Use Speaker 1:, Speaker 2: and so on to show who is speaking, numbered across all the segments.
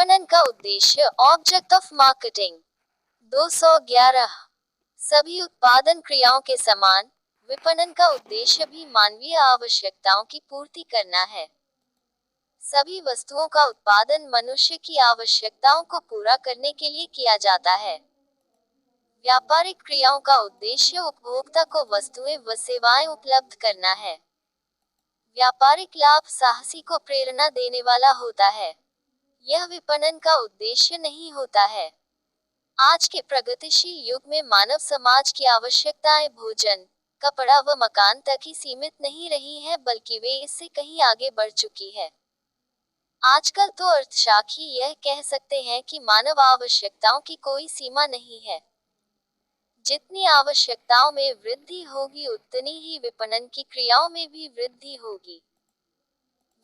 Speaker 1: विपणन का उद्देश्य। Object of marketing 211। सभी उत्पादन क्रियाओं के समान विपणन का उद्देश्य भी मानवीय आवश्यकताओं की पूर्ति करना है। सभी वस्तुओं का उत्पादन मनुष्य की आवश्यकताओं को पूरा करने के लिए किया जाता है। व्यापारिक क्रियाओं का उद्देश्य उपभोक्ता को वस्तुएं व सेवाएं उपलब्ध करना है। व्यापारिक लाभ साहसी को प्रेरणा देने वाला होता है। यह विपणन का उद्देश्य नहीं होता है। आज के प्रगतिशील युग में मानव समाज की आवश्यकताएं भोजन, कपड़ा व मकान तक ही सीमित नहीं रही है, बल्कि वे इससे कहीं आगे बढ़ चुकी है। आजकल तो अर्थशास्त्री यह कह सकते हैं कि मानव आवश्यकताओं की कोई सीमा नहीं है। जितनी आवश्यकताओं में वृद्धि होगी उतनी ही विपणन की क्रियाओं में भी वृद्धि होगी।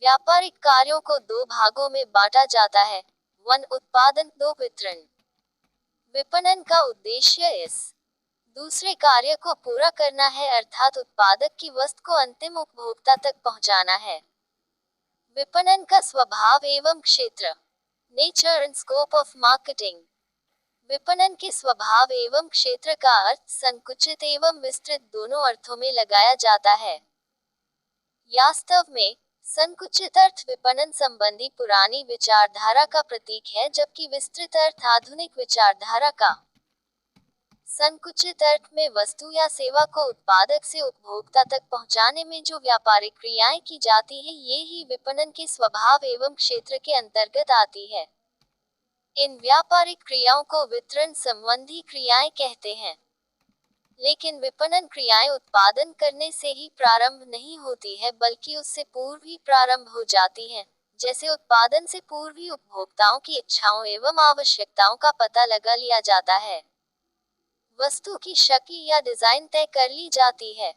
Speaker 1: व्यापारिक कार्यों को दो भागों में बांटा जाता है, 1 उत्पादन, 2 वितरण। विपणन का उद्देश्य इस दूसरे कार्य को पूरा करना है, अर्थात उत्पादक की वस्तु को अंतिम उपभोक्ता तक पहुंचाना है। विपणन का स्वभाव एवं क्षेत्र, nature and scope of marketing. विपणन के स्वभाव एवं क्षेत्र का अर्थ संकुचित एवं विस्तृत दोनों अर्थों में लगाया जाता है। वास्तव में संकुचित अर्थ विपणन संबंधी पुरानी विचारधारा का प्रतीक है, जबकि विस्तृत अर्थ आधुनिक विचारधारा का। संकुचित अर्थ में वस्तु या सेवा को उत्पादक से उपभोक्ता तक पहुंचाने में जो व्यापारिक क्रियाएं की जाती है, ये ही विपणन के स्वभाव एवं क्षेत्र के अंतर्गत आती है। इन व्यापारिक क्रियाओं को वितरण संबंधी क्रियाएं कहते हैं। लेकिन विपणन क्रियाएं उत्पादन करने से ही प्रारंभ नहीं होती है, बल्कि उससे पूर्व ही प्रारंभ हो जाती हैं। जैसे उत्पादन से पूर्व ही उपभोक्ताओं की इच्छाओं एवं आवश्यकताओं का पता लगा लिया जाता है। वस्तु की शक्ल या डिजाइन तय कर ली जाती है।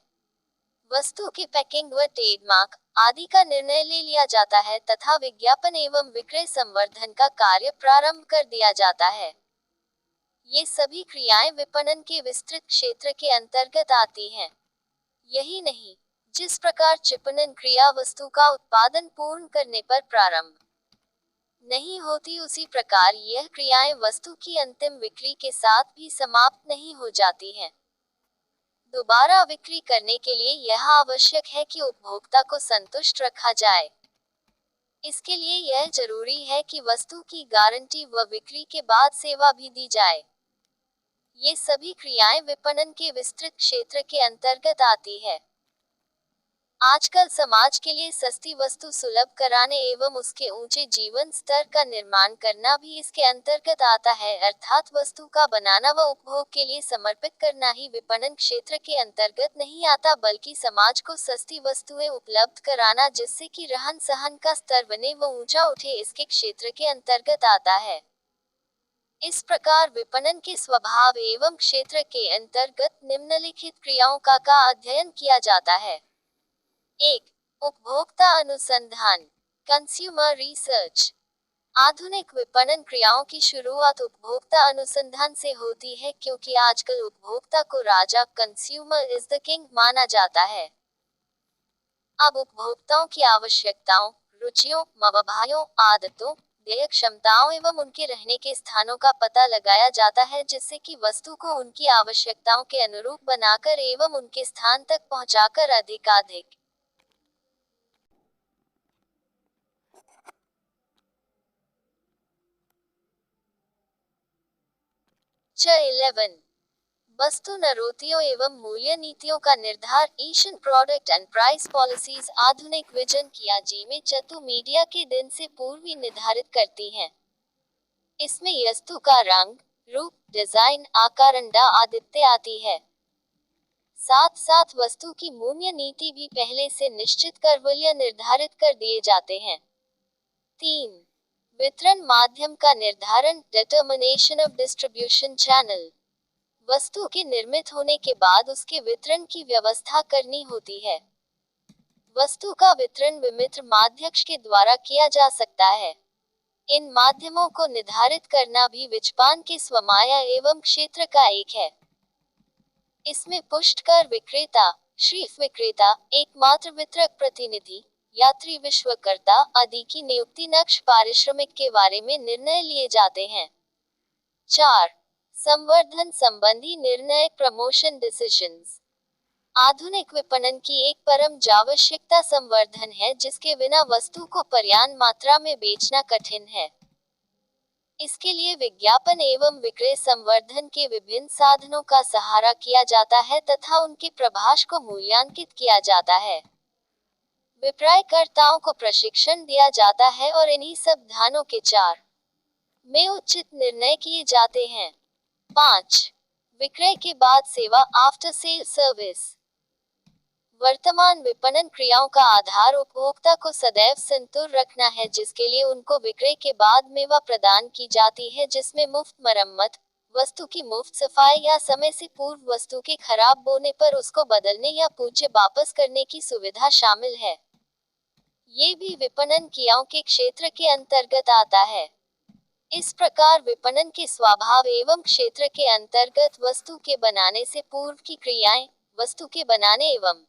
Speaker 1: वस्तु की पैकिंग व ट्रेडमार्क आदि का निर्णय ले लिया जाता है तथा विज्ञापन एवं विक्रय संवर्धन का कार्य प्रारंभ कर दिया जाता है। ये सभी क्रियाएं विपणन के विस्तृत क्षेत्र के अंतर्गत आती हैं। यही नहीं, जिस प्रकार चिपणन क्रिया वस्तु का उत्पादन पूर्ण करने पर प्रारंभ नहीं होती, उसी प्रकार यह क्रियाएं वस्तु की अंतिम बिक्री के साथ भी समाप्त नहीं हो जाती हैं। दोबारा बिक्री करने के लिए यह आवश्यक है कि उपभोक्ता को संतुष्ट रखा जाए। इसके लिए यह जरूरी है कि वस्तु की गारंटी व बिक्री के बाद सेवा भी दी जाए। ये सभी क्रियाएं विपणन के विस्तृत क्षेत्र के अंतर्गत आती है। आजकल समाज के लिए सस्ती वस्तु सुलभ कराने एवं उसके ऊंचे जीवन स्तर का निर्माण करना भी इसके अंतर्गत आता है, अर्थात वस्तु का बनाना व उपभोग के लिए समर्पित करना ही विपणन क्षेत्र के अंतर्गत नहीं आता, बल्कि समाज को सस्ती वस्तुएं उपलब्ध कराना जिससे कि रहन सहन का स्तर बने व ऊंचा उठे, इसके क्षेत्र के अंतर्गत आता है। इस प्रकार विपणन के स्वभाव एवं क्षेत्र के अंतर्गत निम्नलिखित क्रियाओं का अध्ययन किया जाता है। 1. उपभोक्ता अनुसंधान, कंज्यूमर रिसर्च। आधुनिक विपणन क्रियाओं की शुरुआत उपभोक्ता अनुसंधान से होती है, क्योंकि आजकल उपभोक्ता को राजा, कंज्यूमर इज द किंग माना जाता है। अब उपभोक्ताओं की आवश्यकताओं, रुचियों, मनोभावों, आदतों, देय क्षमताओं एवं उनके रहने के स्थानों का पता लगाया जाता है, जिससे कि वस्तु को उनकी आवश्यकताओं के अनुरूप बनाकर एवं उनके स्थान तक पहुंचाकर अधिकाधिक 11. वस्तु नीतियों एवं मूल्य नीतियों का निर्धारण, प्रोडक्ट एंड प्राइस पॉलिसीज। आधुनिक विजन किया जी में चतु मीडिया के दिन से पूर्व ही निर्धारित करती हैं। इसमें वस्तु का रंग, रूप, डिजाइन, आकार, आदित्य आती है। साथ साथ वस्तु की मूल्य नीति भी पहले से निश्चित कर मूल्य निर्धारित कर दिए जाते हैं। 3. वितरण माध्यम का निर्धारण, डिटर्मिनेशन ऑफ डिस्ट्रीब्यूशन चैनल। वस्तु के निर्मित होने के बाद उसके वितरण की व्यवस्था करनी होती है। वस्तु का वितरण विमित्र माध्यक्ष के द्वारा किया जा सकता है। इन माध्यमों को निर्धारित करना भी विपणन के स्वमाया एवं क्षेत्र का एक है। इसमें पुष्टकर विक्रेता, शीर्ष विक्रेता, एकमात्र वितरक प्रतिनिधि, यात्री विश्वकर्ता आदि की नियुक्ति नक्श पारिश्रमिक के बारे में निर्णय लिए जाते हैं। 4. संवर्धन संबंधी निर्णय प्रमोशन डिसीजंस। आधुनिक विपणन की एक परम आवश्यकता संवर्धन है, जिसके बिना वस्तु को पर्याप्त मात्रा में बेचना कठिन है। इसके लिए विज्ञापन एवं विक्रय संवर्धन के विभिन्न साधनों का सहारा किया जाता है तथा उनके प्रभाव को मूल्यांकित किया जाता है। विक्रयकर्ताओं को प्रशिक्षण दिया जाता है और इन्हीं सावधानों के 4 में उचित निर्णय किए जाते हैं। 5. विक्रय के बाद सेवा आफ्टर सेल सर्विस। वर्तमान विपणन क्रियाओं का आधार उपभोक्ता को सदैव संतुष्ट रखना है, जिसके लिए उनको विक्रय के बाद सेवा प्रदान की जाती है, जिसमें मुफ्त मरम्मत, वस्तु की मुफ्त सफाई या समय से पूर्व वस्तु के खराब होने पर उसको बदलने या पूछे वापस करने की सुविधा शामिल है। ये भी विपणन क्रियाओं के क्षेत्र के अंतर्गत आता है। इस प्रकार विपणन के स्वभाव एवं क्षेत्र के अंतर्गत वस्तु के बनाने से पूर्व की क्रियाएं, वस्तु के बनाने एवं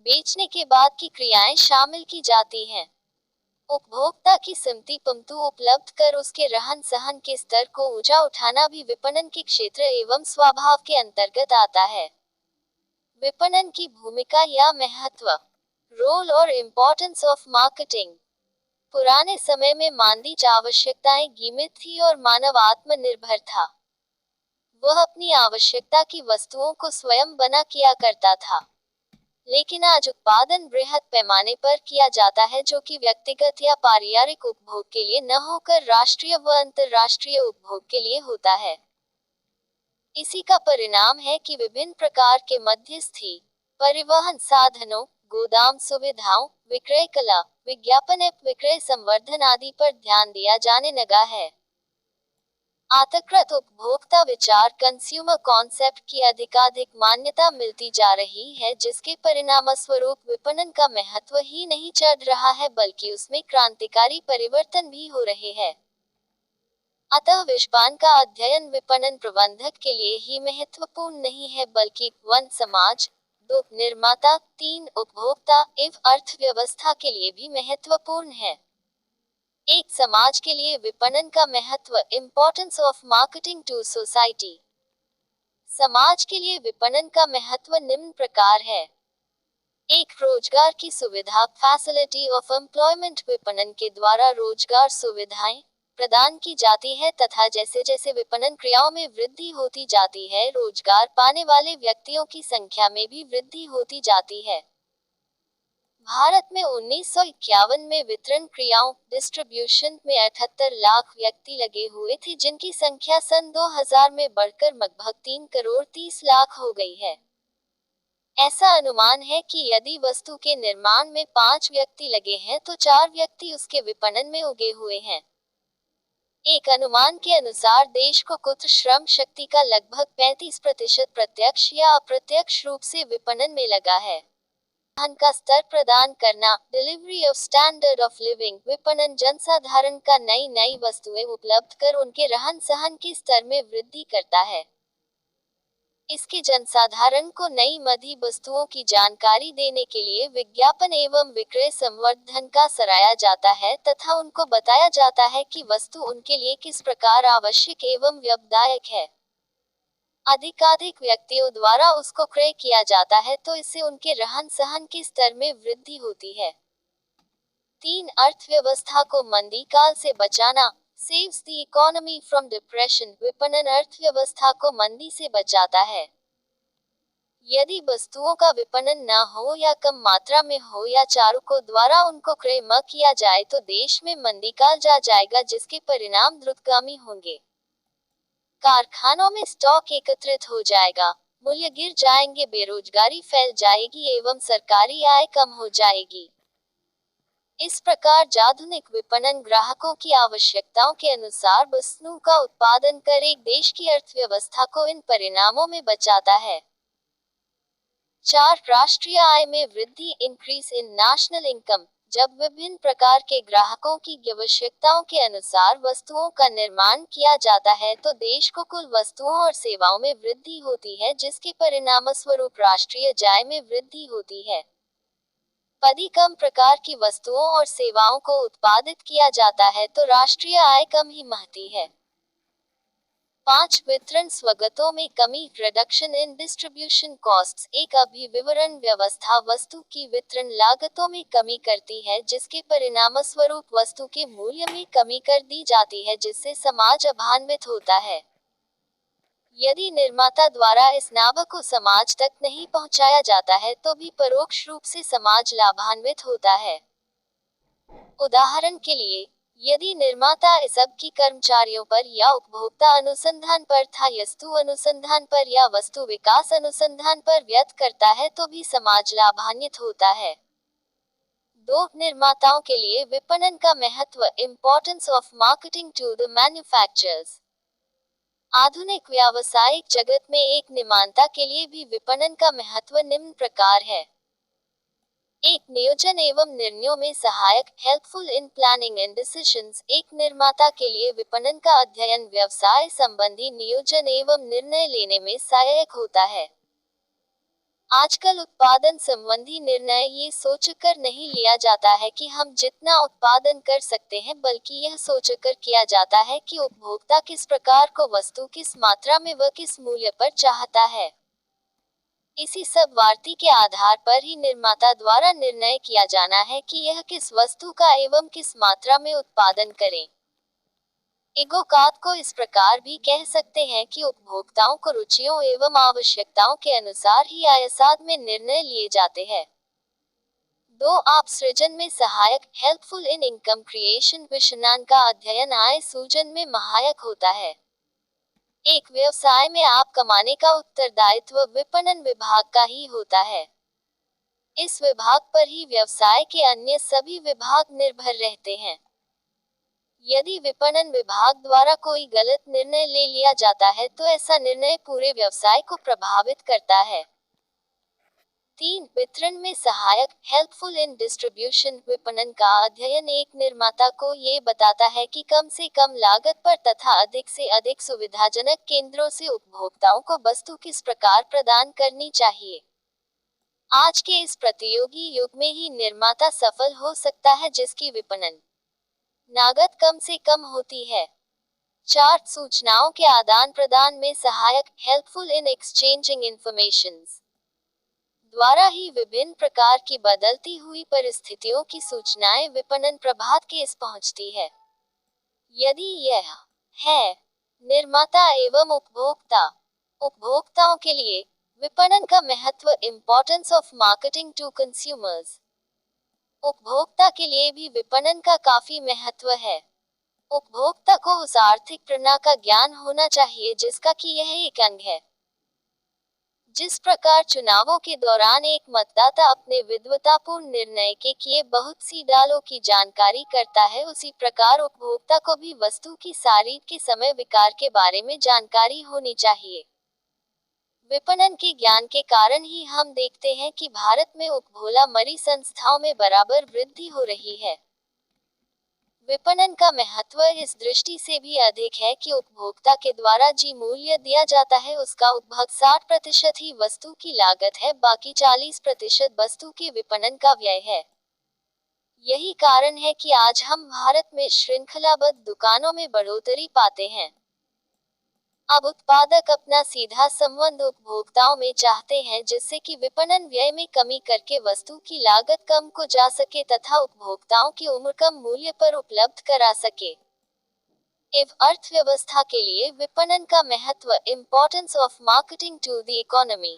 Speaker 1: बेचने के बाद की क्रियाएं शामिल की जाती हैं। उपभोक्ता की सम्मति पंतु उपलब्ध कर उसके रहन सहन के स्तर को ऊंचा उठाना भी विपणन के क्षेत्र एवं स्वभाव के अंतर्गत आता है। विपणन की भूमिका या महत्व, रोल और इम्पोर्टेंस ऑफ मार्केटिंग। पुराने समय में मानवीय आवश्यकताएं सीमित थी और मानव आत्मनिर्भर था। वह अपनी आवश्यकता की वस्तुओं को स्वयं बना किया करता था। लेकिन आज उत्पादन बृहद पैमाने पर किया जाता है, जो कि व्यक्तिगत या पारिवारिक उपभोग के लिए न होकर राष्ट्रीय व अंतर्राष्ट्रीय उपभोग के लिए होता है। इसी का परिणाम है कि विभिन्न प्रकार के मध्यस्थी, परिवहन साधनों, गोदाम सुविधाओं, विक्रय कला, विज्ञापन एवं विक्रय संवर्धन आदि पर ध्यान दिया जाने लगा है। आतंकृत उपभोक्ता विचार कंज्यूमर कॉन्सेप्ट की अधिकाधिक मान्यता मिलती जा रही है, जिसके परिणामस्वरूप विपणन का महत्व ही नहीं चढ़ रहा है, बल्कि उसमें क्रांतिकारी परिवर्तन भी हो रहे हैं। अतः विपणन का अध्ययन विपणन प्रबंधक के लिए ही महत्वपूर्ण नहीं है, बल्कि 1 समाज, 2 निर्माता, 3 उपभोक्ता एवं अर्थव्यवस्था के लिए भी महत्वपूर्ण है। एक समाज के लिए विपणन का महत्व, importance of marketing to society. समाज के लिए विपणन का महत्व निम्न प्रकार है। 1. रोजगार की सुविधा, फैसिलिटी ऑफ एम्प्लॉयमेंट। विपणन के द्वारा रोजगार सुविधाएं प्रदान की जाती है तथा जैसे जैसे विपणन क्रियाओं में वृद्धि होती जाती है, रोजगार पाने वाले व्यक्तियों की संख्या में भी वृद्धि होती जाती है। भारत में 1951 में वितरण क्रियाओं डिस्ट्रीब्यूशन में 78 लाख व्यक्ति लगे हुए थे, जिनकी संख्या सन 2000 में बढ़कर लगभग 3 करोड़ 30 लाख हो गई है। ऐसा अनुमान है कि यदि वस्तु के निर्माण में 5 व्यक्ति लगे हैं तो 4 व्यक्ति उसके विपणन में उगे हुए हैं। एक अनुमान के अनुसार देश को कुल श्रम शक्ति का लगभग 35% प्रत्यक्ष या अप्रत्यक्ष रूप से विपणन में लगा है। धन का स्तर प्रदान करना, delivery of standard of living. विपणन जनसाधारण का नई वस्तुएं उपलब्ध कर उनके रहन सहन के स्तर में वृद्धि करता है। इसके जनसाधारण को नई मधी वस्तुओं की जानकारी देने के लिए विज्ञापन एवं विक्रय संवर्धन का सराहा जाता है तथा उनको बताया जाता है कि वस्तु उनके लिए किस प्रकार आवश्यक एवं लाभदायक है। अधिकाधिक व्यक्तियों द्वारा उसको क्रय किया जाता है तो इससे उनके रहन सहन के स्तर में वृद्धि होती है। 3. अर्थव्यवस्था को मंदी काल से बचाना, saves the economy from depression. विपणन अर्थव्यवस्था को मंदी से बचाता है। यदि वस्तुओं का विपणन न हो या कम मात्रा में हो या चालकों द्वारा उनको क्रय न किया जाए तो देश में मंदी काल जा जाएगा, जिसके परिणाम द्रुतगामी होंगे। कारखानों में स्टॉक एकत्रित हो जाएगा, मूल्य गिर जाएंगे, बेरोजगारी फैल जाएगी एवं सरकारी आय कम हो जाएगी। इस प्रकार आधुनिक विपणन ग्राहकों की आवश्यकताओं के अनुसार वस्तुओं का उत्पादन कर एक देश की अर्थव्यवस्था को इन परिणामों में बचाता है। 4. राष्ट्रीय आय में वृद्धि, इंक्रीज इन नेशनल इनकम। जब विभिन्न प्रकार के ग्राहकों की आवश्यकताओं के अनुसार वस्तुओं का निर्माण किया जाता है तो देश को कुल वस्तुओं और सेवाओं में वृद्धि होती है, जिसके परिणामस्वरूप राष्ट्रीय आय में वृद्धि होती है। यदि कम प्रकार की वस्तुओं और सेवाओं को उत्पादित किया जाता है तो राष्ट्रीय आय कम ही महती है। 5. वितरण स्वगतों में कमी, रिडक्शन इन डिस्ट्रीब्यूशन कॉस्ट्स। एक अभिविवरण व्यवस्था वस्तु की वितरण लागतों में कमी करती है, जिसके परिणामस्वरूप वस्तु के मूल्य में कमी कर दी जाती है, जिससे समाज लाभान्वित होता है। यदि निर्माता द्वारा इस लाभ को समाज तक नहीं पहुंचाया जाता है तो भी परोक्ष रूप से समाज लाभान्वित होता है। उदाहरण के लिए, यदि निर्माता इस सब की कर्मचारियों पर या उपभोक्ता अनुसंधान पर था वस्तु अनुसंधान पर या वस्तु विकास अनुसंधान पर व्यय करता है तो भी समाज लाभान्वित होता है। 2. निर्माताओं के लिए विपणन का महत्व, importance of marketing to the manufacturers. आधुनिक व्यावसायिक जगत में एक निर्माता के लिए भी विपणन का महत्व निम्न प्रकार है। एक नियोजन एवं निर्णयों में सहायक, helpful in planning and decisions. एक निर्माता के लिए विपणन का अध्ययन व्यवसाय संबंधी नियोजन एवं निर्णय लेने में सहायक होता है। आजकल उत्पादन संबंधी निर्णय ये सोचकर नहीं लिया जाता है कि हम जितना उत्पादन कर सकते हैं, बल्कि यह सोचकर किया जाता है कि उपभोक्ता किस प्रकार को वस्तु किस मात्रा में व किस मूल्य पर चाहता है। इसी सब वार्ती के आधार पर ही निर्माता द्वारा निर्णय किया जाना है कि यह किस वस्तु का एवं किस मात्रा में उत्पादन करें। एगोकात को इस प्रकार भी कह सकते हैं कि उपभोक्ताओं को रुचियों एवं आवश्यकताओं के अनुसार ही आयसाद में निर्णय लिए जाते हैं। 2. आप सृजन में सहायक, हेल्पफुल इन इनकम क्रिएशन। विपणन का अध्ययन आय सृजन में सहायक होता है। एक व्यवसाय में आप कमाने का उत्तरदायित्व विपणन विभाग का ही होता है। इस विभाग पर ही व्यवसाय के अन्य सभी विभाग निर्भर रहते हैं। यदि विपणन विभाग द्वारा कोई गलत निर्णय ले लिया जाता है तो ऐसा निर्णय पूरे व्यवसाय को प्रभावित करता है। 3. वितरण में सहायक, हेल्पफुल इन डिस्ट्रीब्यूशन। विपणन का अध्ययन एक निर्माता को ये बताता है कि कम से कम लागत पर तथा अधिक से अधिक सुविधाजनक केंद्रों से उपभोक्ताओं को वस्तु किस प्रकार प्रदान करनी चाहिए। आज के इस प्रतियोगी युग में ही निर्माता सफल हो सकता है जिसकी विपणन लागत कम से कम होती है। 4. सूचनाओं के आदान प्रदान में सहायक, हेल्पफुल इन एक्सचेंजिंग इंफॉर्मेशंस। द्वारा ही विभिन्न प्रकार की बदलती हुई परिस्थितियों की सूचनाएं विपणन प्रभाग के इस पहुंचती है। यदि यह है निर्माता एवं उपभोक्ताओं के लिए विपणन का महत्व, importance of marketing to consumers. उपभोक्ता के लिए भी विपणन का काफी महत्व है। उपभोक्ता को उस आर्थिक प्रणाली का ज्ञान होना चाहिए जिसका कि यह एक अंग है। जिस प्रकार चुनावों के दौरान एक मतदाता अपने विद्वतापूर्ण निर्णय के किए बहुत सी दालों की जानकारी करता है, उसी प्रकार उपभोक्ता को भी वस्तु की खरीद के समय विकार के बारे में जानकारी होनी चाहिए। विपणन के ज्ञान के कारण ही हम देखते हैं कि भारत में उपभोक्ता मरी संस्थाओं में बराबर वृद्धि हो रही है। विपणन का महत्व इस दृष्टि से भी अधिक है कि उपभोक्ता के द्वारा जी मूल्य दिया जाता है उसका उपभोग 60% ही वस्तु की लागत है, बाकी 40% वस्तु के विपणन का व्यय है। यही कारण है कि आज हम भारत में श्रृंखलाबद्ध दुकानों में बढ़ोतरी पाते हैं। अब उत्पादक अपना सीधा संबंध उपभोक्ताओं में चाहते हैं, जिससे कि विपणन व्यय में कमी करके वस्तु की लागत कम को जा सके तथा उपभोक्ताओं की उम्र कम मूल्य पर उपलब्ध करा सके। अर्थव्यवस्था के लिए विपणन का महत्व, importance of marketing to the economy.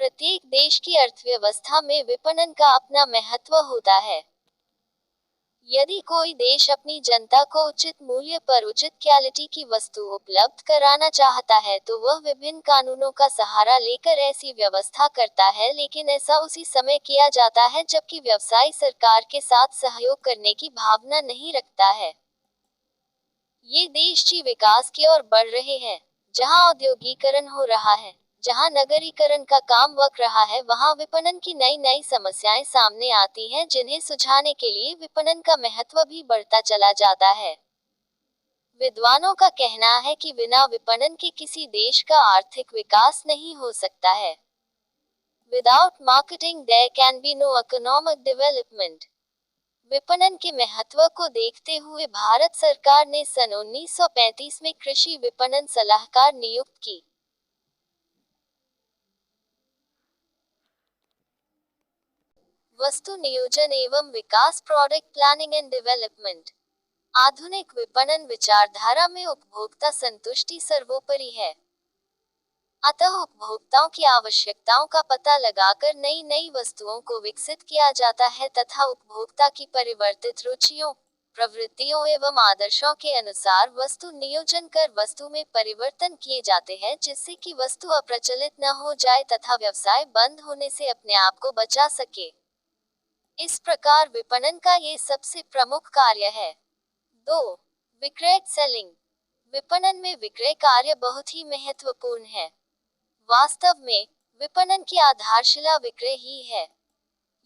Speaker 1: प्रत्येक देश की अर्थव्यवस्था में विपणन का अपना महत्व होता है। यदि कोई देश अपनी जनता को उचित मूल्य पर उचित क्वालिटी की वस्तु उपलब्ध कराना चाहता है तो वह विभिन्न कानूनों का सहारा लेकर ऐसी व्यवस्था करता है, लेकिन ऐसा उसी समय किया जाता है जबकि व्यवसायी सरकार के साथ सहयोग करने की भावना नहीं रखता है। ये देश जी विकास की ओर बढ़ रहे हैं। जहां औद्योगिकरण हो रहा है, जहां नगरीकरण का काम वक रहा है, वहां विपणन की नई नई समस्याएं सामने आती हैं, जिन्हें सुझाने के लिए विपणन का महत्व भी बढ़ता चला जाता है। विद्वानों का कहना है कि बिना विपणन के किसी देश का आर्थिक विकास नहीं हो सकता है। Without marketing there can be no economic development. विपणन के महत्व को देखते हुए भारत सरकार ने सन 1935 में कृषि विपणन सलाहकार नियुक्त की। वस्तु नियोजन एवं विकास, प्रोडक्ट प्लानिंग एंड डेवलपमेंट। आधुनिक विपणन विचारधारा में उपभोक्ता संतुष्टि सर्वोपरि है। अतः उपभोक्ताओं की आवश्यकताओं का पता लगाकर नई नई वस्तुओं को विकसित किया जाता है तथा उपभोक्ता की परिवर्तित रुचियों, प्रवृत्तियों एवं आदर्शों के अनुसार वस्तु नियोजन कर वस्तु में परिवर्तन किए जाते हैं, जिससे कि वस्तु अप्रचलित न हो जाए तथा व्यवसाय बंद होने से अपने आप को बचा सके। इस प्रकार विपणन का ये सबसे प्रमुख कार्य है। 2. विक्रय, सेलिंग। विपणन में विक्रय कार्य बहुत ही महत्वपूर्ण है। वास्तव में विपणन की आधारशिला विक्रय ही है।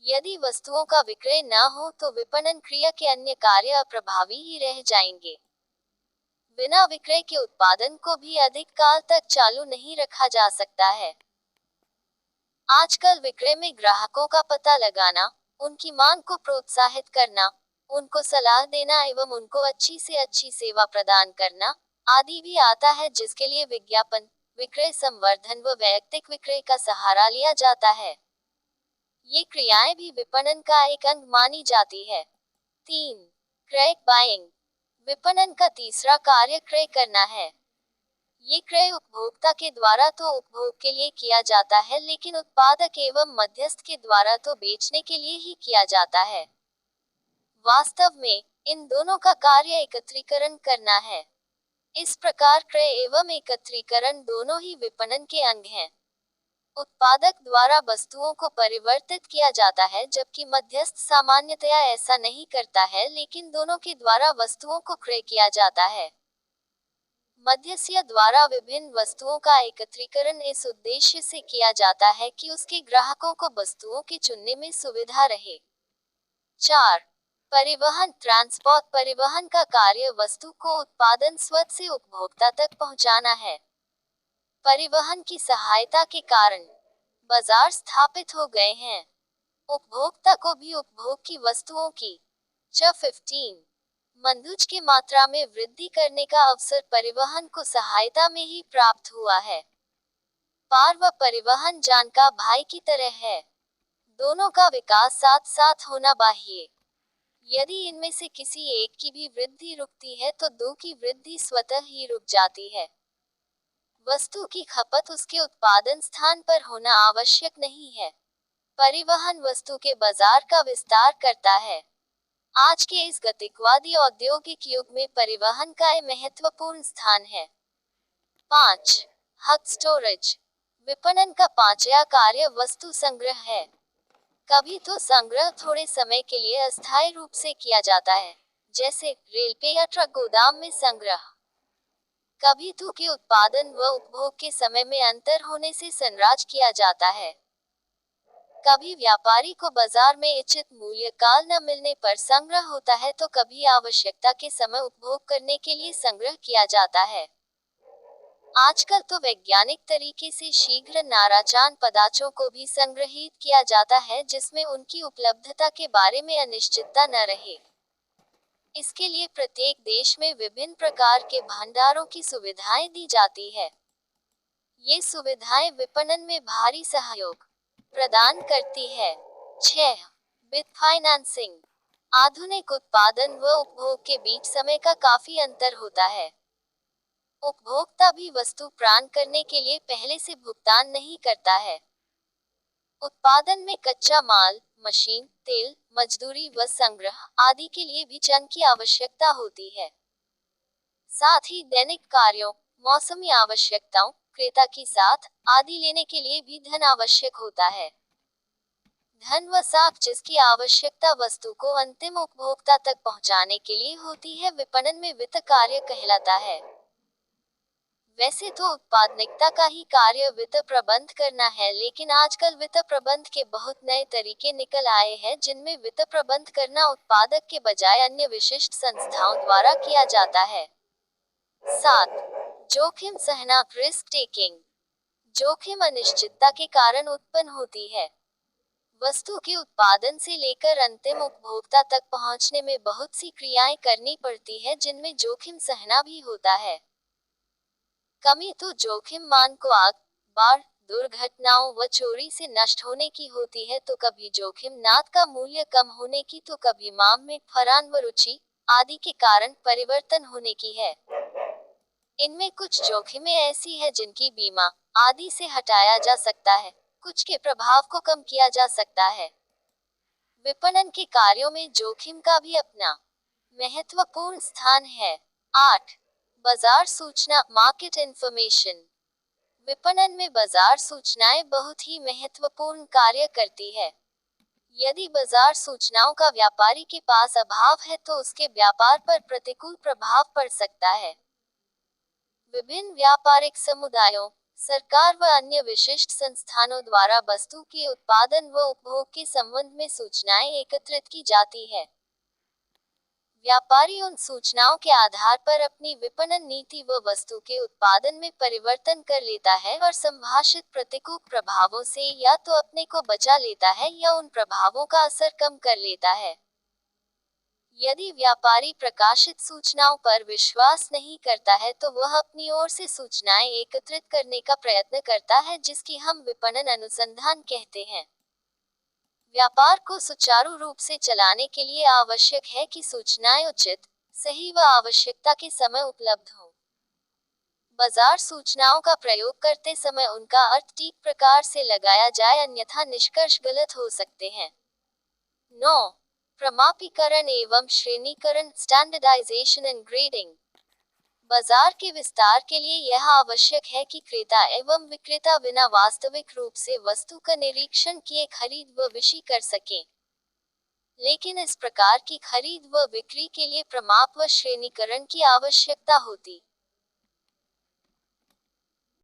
Speaker 1: यदि वस्तुओं का विक्रय न हो तो विपणन क्रिया के अन्य कार्य अप्रभावी ही रह जाएंगे। बिना विक्रय के उत्पादन को भी अधिक काल तक चालू नहीं रखा जा सकता है। आजकल विक्रय में ग्राहकों का पता लगाना, उनकी मांग को प्रोत्साहित करना, उनको सलाह देना एवं उनको अच्छी से अच्छी सेवा प्रदान करना आदि भी आता है, जिसके लिए विज्ञापन, विक्रय संवर्धन व वैयक्तिक विक्रय का सहारा लिया जाता है। ये क्रियाएं भी विपणन का एक अंग मानी जाती है। 3. क्रय, बाइंग। विपणन का तीसरा कार्य क्रय करना है। ये क्रय उपभोक्ता के द्वारा तो उपभोग के लिए किया जाता है, लेकिन उत्पादक एवं मध्यस्थ के द्वारा तो बेचने के लिए ही किया जाता है। वास्तव में इन दोनों का कार्य एकत्रीकरण करना है। इस प्रकार क्रय एवं एकत्रीकरण दोनों ही विपणन के अंग हैं। उत्पादक द्वारा वस्तुओं को परिवर्तित किया जाता है, जबकि मध्यस्थ सामान्यतया ऐसा नहीं करता है, लेकिन दोनों के द्वारा वस्तुओं को क्रय किया जाता है। मध्यस्थ द्वारा विभिन्न वस्तुओं का एकत्रीकरण इस उद्देश्य से किया जाता है कि उसके ग्राहकों को वस्तुओं के चुनने में सुविधा रहे। 4. परिवहन, ट्रांसपोर्ट। परिवहन का कार्य वस्तु को उत्पादन स्रोत से उपभोक्ता तक पहुंचाना है। परिवहन की सहायता के कारण बाजार स्थापित हो गए हैं। उपभोक्ता को भी उपभोग की वस्तुओं की 15 मंदुज की मात्रा में वृद्धि करने का अवसर परिवहन को सहायता में ही प्राप्त हुआ है। पार व परिवहन जान का भाई की तरह है। दोनों का विकास साथ साथ होना चाहिए। यदि इनमें से किसी एक की भी वृद्धि रुकती है तो दो की वृद्धि स्वतः ही रुक जाती है। वस्तु की खपत उसके उत्पादन स्थान पर होना आवश्यक नहीं है। परिवहन वस्तु के बाजार का विस्तार करता है। आज के इस गतिकवादी औद्योगिक युग में परिवहन का एक महत्वपूर्ण स्थान है। 5. हक, स्टोरेज। विपणन का पांचवा कार्य वस्तु संग्रह है। कभी तो संग्रह थोड़े समय के लिए अस्थायी रूप से किया जाता है, जैसे रेलवे या ट्रक गोदाम में संग्रह। कभी तो के उत्पादन व उपभोग के समय में अंतर होने से संराज किया जाता है। कभी व्यापारी को बाजार में इच्छित मूल्य काल न मिलने पर संग्रह होता है, तो कभी आवश्यकता के समय उपभोग करने के लिए संग्रह किया जाता है। आजकल तो वैज्ञानिक तरीके से शीघ्र नाराजान पदार्थों को भी संग्रहित किया जाता है, जिसमें उनकी उपलब्धता के बारे में अनिश्चितता न रहे। इसके लिए प्रत्येक देश में विभिन्न प्रकार के भंडारों की सुविधाएं दी जाती है। ये सुविधाएं विपणन में भारी सहयोग प्रदान करती है। 6. वित्त, फाइनेंसिंग। आधुनिक उत्पादन व उपभोग के बीच समय का काफी अंतर होता है। उपभोक्ता भी वस्तु प्राप्त करने के लिए पहले से भुगतान नहीं करता है। उत्पादन में कच्चा माल, मशीन, तेल, मजदूरी व संग्रह आदि के लिए भी धन की आवश्यकता होती है। साथ ही दैनिक कार्यों, मौसमी आवश्यकताओं, क्रेता की साथ आदि लेने के लिए भी धन आवश्यक होता है। धन व साथ जिसकी आवश्यकता वस्तु को अंतिम उपभोक्ता तक पहुंचाने के लिए होती है, विपणन में वित्त कार्य कहलाता है। वैसे तो उत्पादकता का ही कार्य वित्त प्रबंध करना है, लेकिन आजकल वित्त प्रबंध के बहुत नए तरीके निकल आए हैं, जिनमें वित्त प्रबंध करना उत्पादक के बजाय अन्य विशिष्ट संस्थाओं द्वारा किया जाता है। 7. जोखिम सहना, रिस्क टेकिंग। जोखिम अनिश्चितता के कारण उत्पन्न होती है। वस्तु के उत्पादन से लेकर अंतिम उपभोक्ता तक पहुंचने में बहुत सी क्रियाएं करनी पड़ती है, जिनमें जोखिम सहना भी होता है। कमी तो जोखिम मान को आग, बाढ़, दुर्घटनाओं व चोरी से नष्ट होने की होती है, तो कभी जोखिम नाद का मूल्य कम होने की, तो कभी मांग में फरान व रुचि आदि के कारण परिवर्तन होने की है। इनमें कुछ जोखिमें ऐसी है जिनकी बीमा आदि से हटाया जा सकता है, कुछ के प्रभाव को कम किया जा सकता है। विपणन के कार्यों में जोखिम का भी अपना महत्वपूर्ण स्थान है। 8. बाजार सूचना मार्केट इंफॉर्मेशन। विपणन में बाजार सूचनाएं बहुत ही महत्वपूर्ण कार्य करती है। यदि बाजार सूचनाओं का व्यापारी के पास अभाव है तो उसके व्यापार पर प्रतिकूल प्रभाव पड़ सकता है। विभिन्न व्यापारिक समुदायों, सरकार व अन्य विशिष्ट संस्थानों द्वारा वस्तु के उत्पादन व उपभोग के संबंध में सूचनाएं एकत्रित की जाती है। व्यापारी उन सूचनाओं के आधार पर अपनी विपणन नीति व वस्तु के उत्पादन में परिवर्तन कर लेता है और संभाषित प्रतिकूल प्रभावों से या तो अपने को बचा लेता है या उन प्रभावों का असर कम कर लेता है। यदि व्यापारी प्रकाशित सूचनाओं पर विश्वास नहीं करता है तो वह अपनी ओर से सूचनाएं एकत्रित करने का प्रयत्न करता है, जिसकी हम विपणन अनुसंधान कहते हैं। व्यापार को सुचारू रूप से चलाने के लिए आवश्यक है कि सूचनाएं उचित, सही व आवश्यकता के समय उपलब्ध हों। बाजार सूचनाओं का प्रयोग करते समय उनका अर्थ ठीक प्रकार से लगाया जाए, अन्यथा निष्कर्ष गलत हो सकते हैं। 9. प्रमापीकरण एवं श्रेणीकरण स्टैंडर्डाइजेशन एंड ग्रेडिंग। बाजार के विस्तार के लिए यह आवश्यक है कि क्रेता एवं विक्रेता बिना वास्तविक रूप से वस्तु का निरीक्षण किए खरीद व बिक्री कर सकें। लेकिन इस प्रकार की खरीद व बिक्री के लिए प्रमाप व श्रेणीकरण की आवश्यकता होती